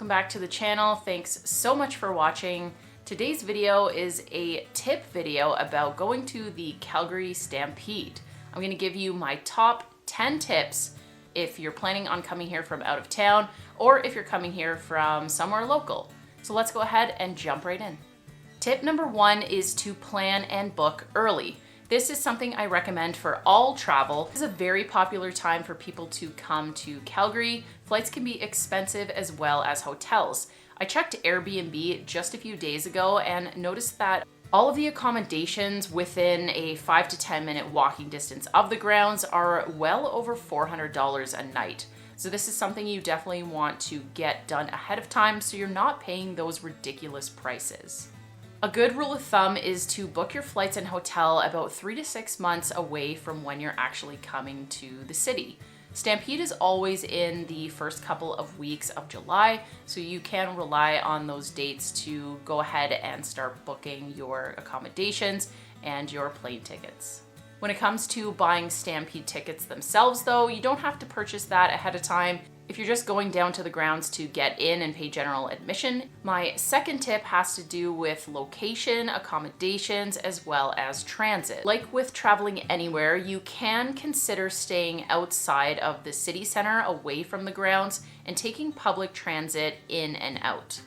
welcome back to the channel. Thanks so much for watching. Today's video is a tip video about going to the Calgary Stampede. I'm gonna give you my top 10 tips if you're planning on coming here from out of town or if you're coming here from somewhere local. So let's go ahead and jump right in. Tip number 1 is to plan and book early. This is something I recommend for all travel. This is a very popular time for people to come to Calgary. Flights can be expensive as well as hotels. I checked Airbnb just a few days ago and noticed that all of the accommodations within a 5 to 10 minute walking distance of the grounds are well over $400 a night. So this is something you definitely want to get done ahead of time so you're not paying those ridiculous prices. A good rule of thumb is to book your flights and hotel about 3 to 6 months away from when you're actually coming to the city. Stampede is always in the first couple of weeks of July, so you can rely on those dates to go ahead and start booking your accommodations and your plane tickets. When it comes to buying Stampede tickets themselves though, you don't have to purchase that ahead of time. If you're just going down to the grounds to get in and pay general admission. My second tip has to do with location, accommodations, as well as transit. Like with traveling anywhere, you can consider staying outside of the city center away from the grounds and taking public transit in and out.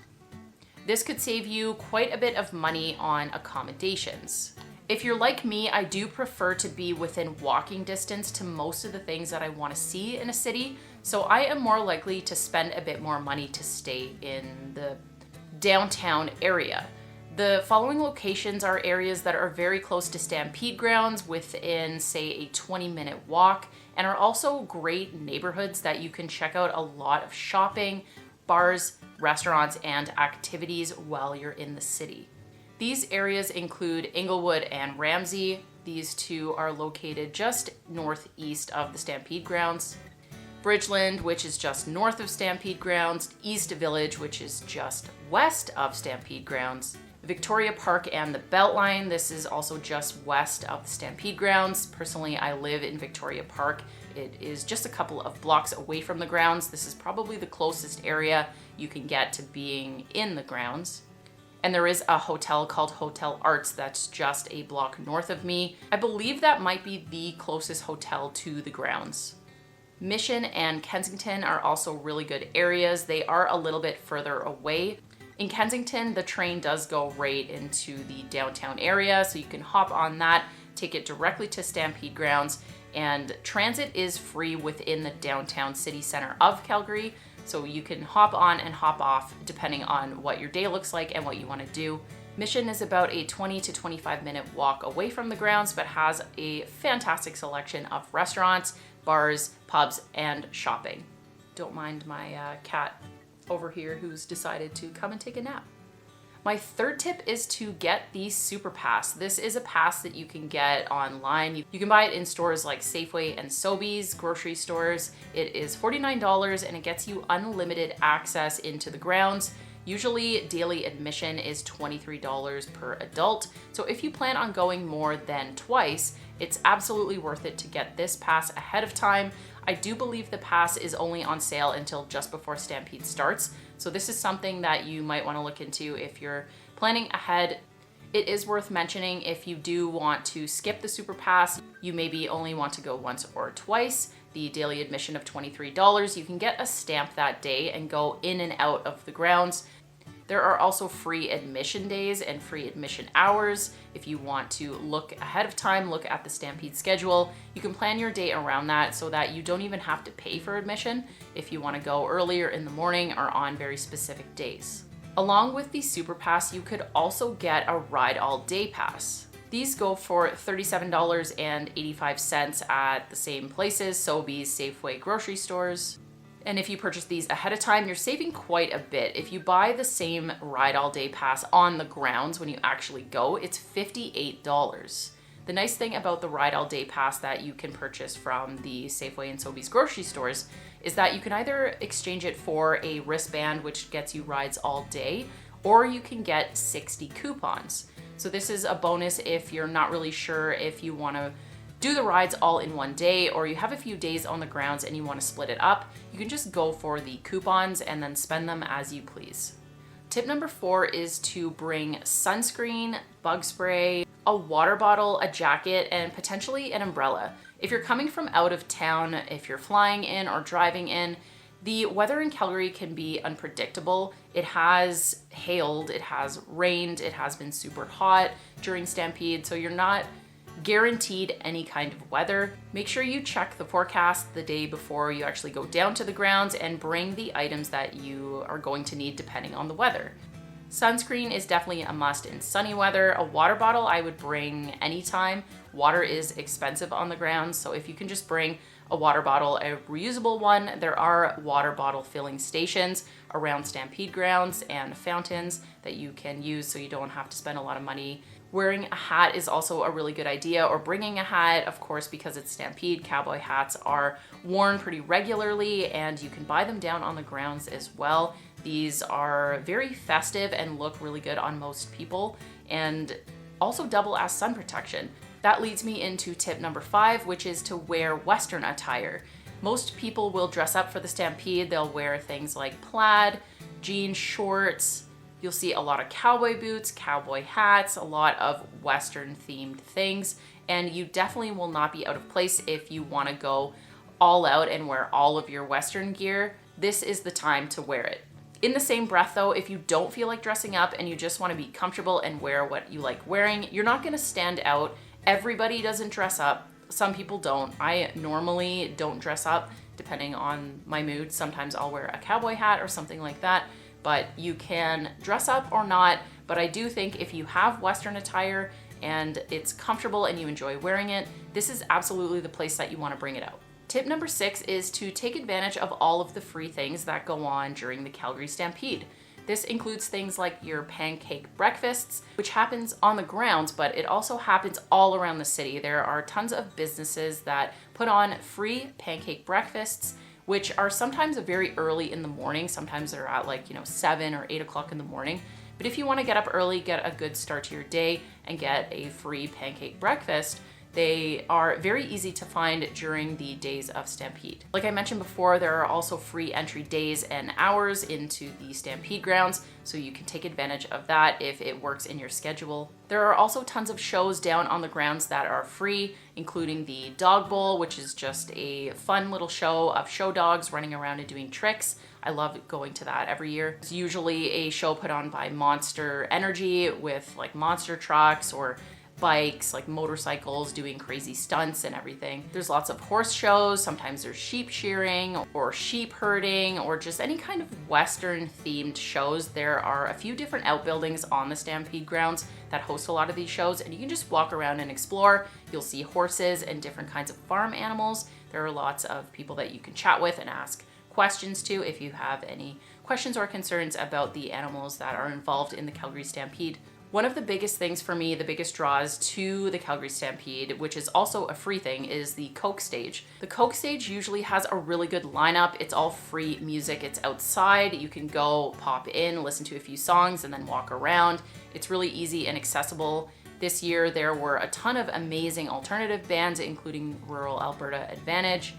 This could save you quite a bit of money on accommodations. If you're like me, I do prefer to be within walking distance to most of the things that I want to see in a city, so I am more likely to spend a bit more money to stay in the downtown area. The following locations are areas that are very close to Stampede grounds within, say, a 20-minute walk, and are also great neighborhoods that you can check out a lot of shopping, bars, restaurants, and activities while you're in the city. These areas include Inglewood and Ramsey. These two are located just northeast of the Stampede grounds. Bridgeland, which is just north of Stampede grounds. East Village, which is just west of Stampede grounds. Victoria Park and the Beltline. This is also just west of the Stampede grounds. Personally, I live in Victoria Park. It is just a couple of blocks away from the grounds. This is probably the closest area you can get to being in the grounds. And there is a hotel called Hotel Arts that's just a block north of me. I believe that might be the closest hotel to the grounds. Mission and Kensington are also really good areas. They are a little bit further away. In Kensington, the train does go right into the downtown area, so you can hop on that, take it directly to Stampede grounds, and transit is free within the downtown city center of Calgary. So you can hop on and hop off depending on what your day looks like and what you want to do. Mission is about a 20 to 25 minute walk away from the grounds, but has a fantastic selection of restaurants, bars, pubs, and shopping. Don't mind my cat over here who's decided to come and take a nap. My third tip is to get the Super Pass. This is a pass that you can get online. You can buy it in stores like Safeway and Sobeys, grocery stores. It is $49 and it gets you unlimited access into the grounds. Usually daily admission is $23 per adult. So if you plan on going more than twice, it's absolutely worth it to get this pass ahead of time. I do believe the pass is only on sale until just before Stampede starts. So this is something that you might want to look into if you're planning ahead. It is worth mentioning if you do want to skip the Super Pass, you maybe only want to go once or twice. The daily admission of $23, you can get a stamp that day and go in and out of the grounds. There are also free admission days and free admission hours. If you want to look ahead of time, look at the Stampede schedule, you can plan your day around that so that you don't even have to pay for admission if you want to go earlier in the morning or on very specific days. Along with the Super Pass, you could also get a Ride All Day Pass. These go for $37.85 at the same places, Sobeys, Safeway, grocery stores. And if you purchase these ahead of time, you're saving quite a bit. If you buy the same Ride All Day Pass on the grounds when you actually go, it's $58. The nice thing about the Ride All Day Pass that you can purchase from the Safeway and Sobeys grocery stores is that you can either exchange it for a wristband, which gets you rides all day, or you can get 60 coupons. So this is a bonus if you're not really sure if you want to do the rides all in one day, or you have a few days on the grounds and you want to split it up, you can just go for the coupons and then spend them as you please. Tip number 4 is to bring sunscreen, bug spray, a water bottle, a jacket, and potentially an umbrella. If you're coming from out of town, if you're flying in or driving in, the weather in Calgary can be unpredictable. It has hailed, it has rained, it has been super hot during Stampede, so you're not guaranteed any kind of weather. Make sure you check the forecast the day before you actually go down to the grounds and bring the items that you are going to need depending on the weather. Sunscreen is definitely a must in sunny weather. A water bottle I would bring anytime. Water is expensive on the grounds, so if you can just bring a water bottle, a reusable one, there are water bottle filling stations around Stampede grounds and fountains that you can use so you don't have to spend a lot of money. Wearing a hat is also a really good idea, or bringing a hat, of course, because it's Stampede. Cowboy hats are worn pretty regularly and you can buy them down on the grounds as well. These are very festive and look really good on most people and also double as sun protection. That leads me into tip number 5, which is to wear Western attire. Most people will dress up for the Stampede. They'll wear things like plaid, jean shorts. You'll see a lot of cowboy boots, cowboy hats, a lot of Western themed things, and you definitely will not be out of place if you want to go all out and wear all of your Western gear. This is the time to wear it. In the same breath though, if you don't feel like dressing up and you just want to be comfortable and wear what you like wearing, you're not going to stand out. Everybody doesn't dress up. Some people don't. I normally don't dress up depending on my mood. Sometimes I'll wear a cowboy hat or something like that, but you can dress up or not. But I do think if you have Western attire and it's comfortable and you enjoy wearing it, this is absolutely the place that you want to bring it out. Tip number 6 is to take advantage of all of the free things that go on during the Calgary Stampede. This includes things like your pancake breakfasts, which happens on the grounds, but it also happens all around the city. There are tons of businesses that put on free pancake breakfasts, which are sometimes very early in the morning. Sometimes they're at 7 or 8 o'clock in the morning. But if you want to get up early, get a good start to your day, and get a free pancake breakfast, they are very easy to find during the days of Stampede. Like I mentioned before, there are also free entry days and hours into the Stampede grounds, so you can take advantage of that if it works in your schedule. There are also tons of shows down on the grounds that are free, including the Dog Bowl, which is just a fun little show of show dogs running around and doing tricks. I love going to that every year. It's usually a show put on by Monster Energy with monster trucks or bikes, motorcycles doing crazy stunts and everything. There's lots of horse shows. Sometimes there's sheep shearing or sheep herding or just any kind of Western themed shows. There are a few different outbuildings on the Stampede grounds that host a lot of these shows, and you can just walk around and explore. You'll see horses and different kinds of farm animals. There are lots of people that you can chat with and ask questions to if you have any questions or concerns about the animals that are involved in the Calgary Stampede. One of the biggest things for me, the biggest draws to the Calgary Stampede, which is also a free thing, is the Coke stage. The Coke stage usually has a really good lineup. It's all free music. It's outside. You can go pop in, listen to a few songs, and then walk around. It's really easy and accessible. This year, there were a ton of amazing alternative bands, including Rural Alberta Advantage,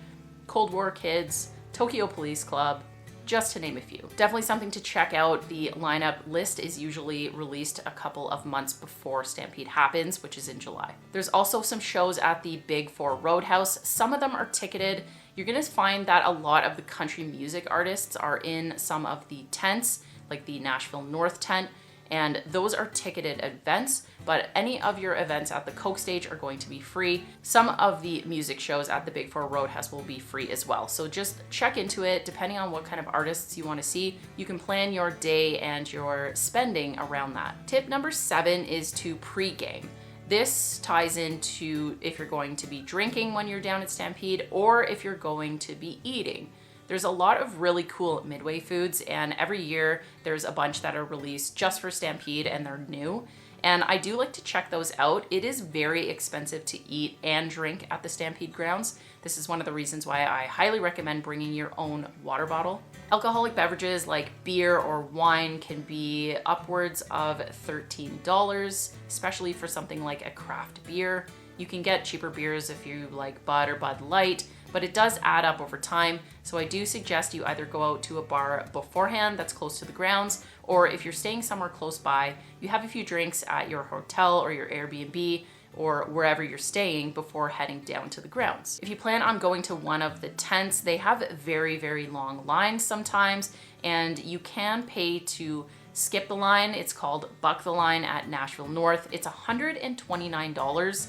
Cold War Kids, Tokyo Police Club, just to name a few. Definitely something to check out. The lineup list is usually released a couple of months before Stampede happens, which is in July. There's also some shows at the Big Four Roadhouse. Some of them are ticketed. You're gonna find that a lot of the country music artists are in some of the tents, like the Nashville North tent, and those are ticketed events, but any of your events at the Coke stage are going to be free. Some of the music shows at the Big Four Roadhouse will be free as well. So just check into it. Depending on what kind of artists you want to see, you can plan your day and your spending around that. Tip number 7 is to pre-game. This ties into if you're going to be drinking when you're down at Stampede or if you're going to be eating. There's a lot of really cool Midway foods, and every year there's a bunch that are released just for Stampede and they're new. And I do like to check those out. It is very expensive to eat and drink at the Stampede grounds. This is one of the reasons why I highly recommend bringing your own water bottle. Alcoholic beverages like beer or wine can be upwards of $13, especially for something like a craft beer. You can get cheaper beers if you like Bud or Bud Light, but it does add up over time. So I do suggest you either go out to a bar beforehand that's close to the grounds, or if you're staying somewhere close by, you have a few drinks at your hotel or your Airbnb or wherever you're staying before heading down to the grounds. If you plan on going to one of the tents, they have very, very long lines sometimes, and you can pay to skip the line. It's called Buck the Line at Nashville North. It's $129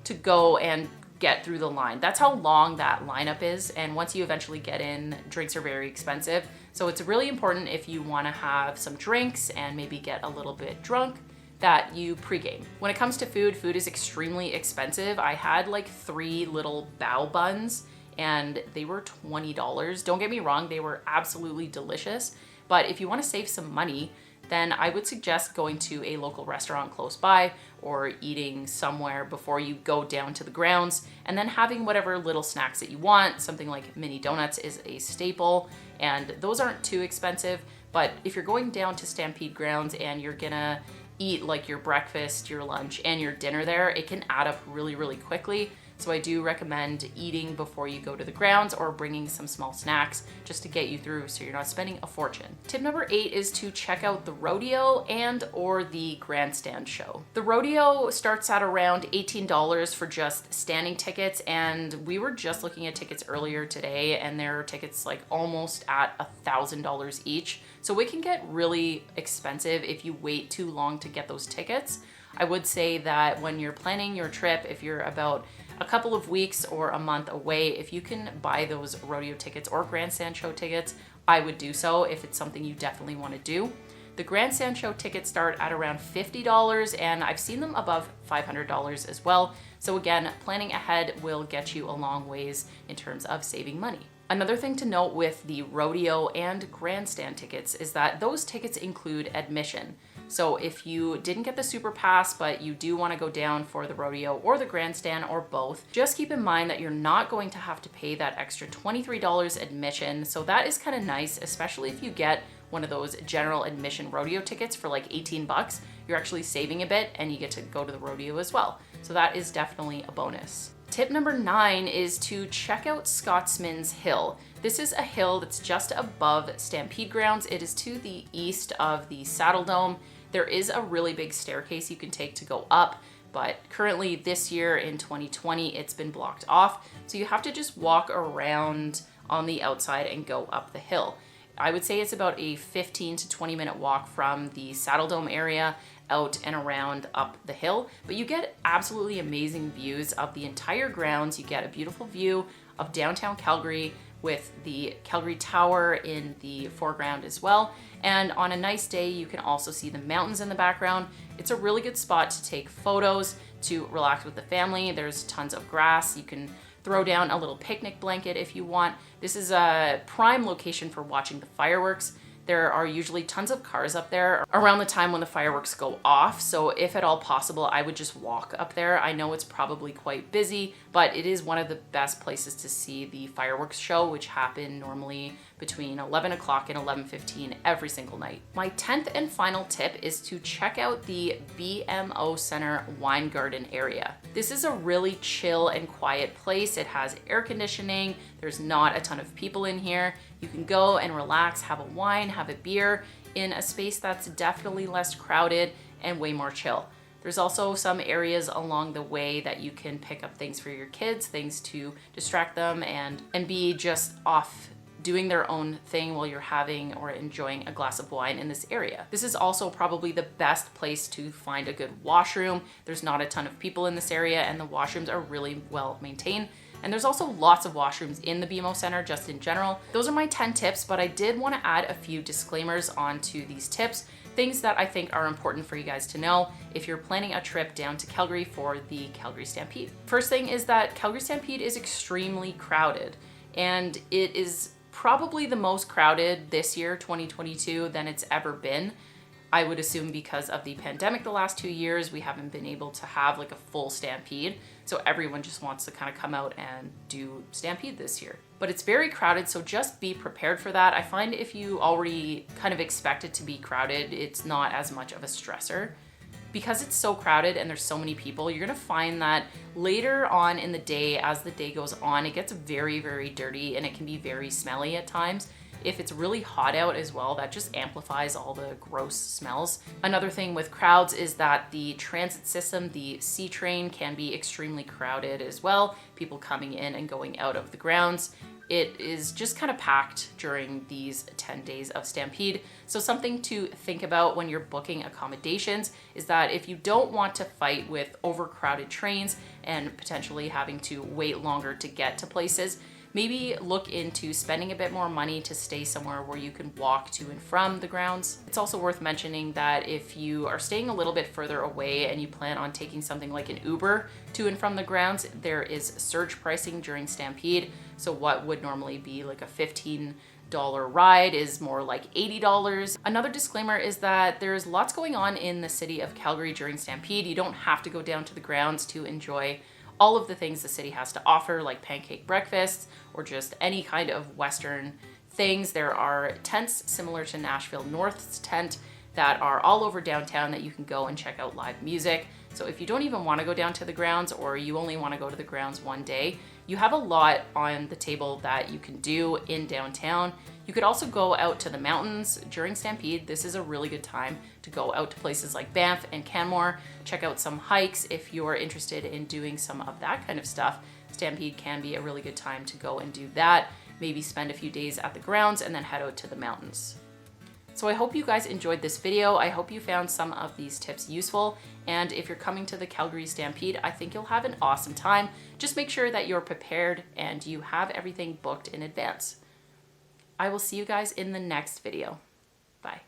to go and get through the line. That's how long that lineup is. And once you eventually get in, drinks are very expensive. So it's really important if you want to have some drinks and maybe get a little bit drunk that you pregame. When it comes to food, food is extremely expensive. I had like 3 little bao buns and they were $20. Don't get me wrong, they were absolutely delicious. But if you want to save some money, then I would suggest going to a local restaurant close by or eating somewhere before you go down to the grounds, and then having whatever little snacks that you want. Something like mini donuts is a staple, and those aren't too expensive. But if you're going down to Stampede grounds and you're gonna eat like your breakfast, your lunch, and your dinner there, it can add up really, really quickly. So I do recommend eating before you go to the grounds or bringing some small snacks just to get you through so you're not spending a fortune. Tip number 8 is to check out the rodeo and or the grandstand show. The rodeo starts at around $18 for just standing tickets, and we were just looking at tickets earlier today and there are tickets like almost at $1,000 each. So it can get really expensive if you wait too long to get those tickets. I would say that when you're planning your trip, if you're about a couple of weeks or a month away, if you can buy those rodeo tickets or grandstand show tickets, I would do so if it's something you definitely want to do. The grandstand show tickets start at around $50 and I've seen them above $500 as well. So again, planning ahead will get you a long ways in terms of saving money. Another thing to note with the rodeo and grandstand tickets is that those tickets include admission. So if you didn't get the super pass, but you do want to go down for the rodeo or the grandstand or both, just keep in mind that you're not going to have to pay that extra $23 admission. So that is kind of nice, especially if you get one of those general admission rodeo tickets for like 18 bucks. You're actually saving a bit and you get to go to the rodeo as well. So that is definitely a bonus. Tip number 9 is to check out SCOTSMAN'S hill. This is a hill that's just above Stampede grounds. It is to the east of the Saddle Dome. There is a really big staircase you can take to go up, but currently this year in 2020, it's been blocked off. So you have to just walk around on the outside and go up the hill. I would say it's about a 15 to 20 minute walk from the Saddle Dome area out and around up the hill, but you get absolutely amazing views of the entire grounds. You get a beautiful view of downtown Calgary with the Calgary Tower in the foreground as well. And on a nice day, you can also see the mountains in the background. It's a really good spot to take photos, to relax with the family. There's tons of grass. You can throw down a little picnic blanket if you want. This is a prime location for watching the fireworks. There are usually tons of cars up there around the time when the fireworks go off. So if at all possible, I would just walk up there. I know it's probably quite busy, but it is one of the best places to see the fireworks show, which happen normally between 11 o'clock and 11:15 every single night. My 10th and final tip is to check out the BMO Center Wine Garden area. This is a really chill and quiet place. It has air conditioning. There's not a ton of people in here. You can go and relax, have a wine, have a beer in a space that's definitely less crowded and way more chill. There's also some areas along the way that you can pick up things for your kids, things to distract them and be just off doing their own thing while you're having or enjoying a glass of wine in this area. This is also probably the best place to find a good washroom. There's not a ton of people in this area and the washrooms are really well maintained. And there's also lots of washrooms in the BMO Center just in general. Those are my 10 tips, but I did want to add a few disclaimers onto these tips, things that I think are important for you guys to know if you're planning a trip down to Calgary for the Calgary Stampede. First thing is that Calgary Stampede is extremely crowded, and it is probably the most crowded this year, 2022, than it's ever been. I would assume because of the pandemic the last 2 years, we haven't been able to have like a full Stampede. So everyone just wants to kind of come out and do Stampede this year. But it's very crowded, so just be prepared for that. I find if you already kind of expect it to be crowded, it's not as much of a stressor. Because it's so crowded and there's so many people, you're gonna find that later on in the day, as the day goes on, it gets very, very dirty and it can be very smelly at times. If it's really hot out as well, that just amplifies all the gross smells. Another thing with crowds is that the transit system, the C train, can be extremely crowded as well. People coming in and going out of the grounds. It is just kind of packed during these 10 days of Stampede. So something to think about when you're booking accommodations is that if you don't want to fight with overcrowded trains and potentially having to wait longer to get to places, maybe look into spending a bit more money to stay somewhere where you can walk to and from the grounds. It's also worth mentioning that if you are staying a little bit further away and you plan on taking something like an Uber to and from the grounds, there is surge pricing during Stampede. So what would normally be like a $15 ride is more like $80. Another disclaimer is that there's lots going on in the city of Calgary during Stampede. You don't have to go down to the grounds to enjoy all of the things the city has to offer, like pancake breakfasts or just any kind of Western things. There are tents similar to Nashville North's tent that are all over downtown that you can go and check out live music. So if you don't even want to go down to the grounds, or you only want to go to the grounds one day, you have a lot on the table that you can do in downtown. You could also go out to the mountains during Stampede. This is a really good time to go out to places like Banff and Canmore, check out some hikes if you're interested in doing some of that kind of stuff. Stampede can be a really good time to go and do that. Maybe spend a few days at the grounds and then head out to the mountains. So I hope you guys enjoyed this video. I hope you found some of these tips useful. And if you're coming to the Calgary Stampede, I think you'll have an awesome time. Just make sure that you're prepared and you have everything booked in advance. I will see you guys in the next video. Bye.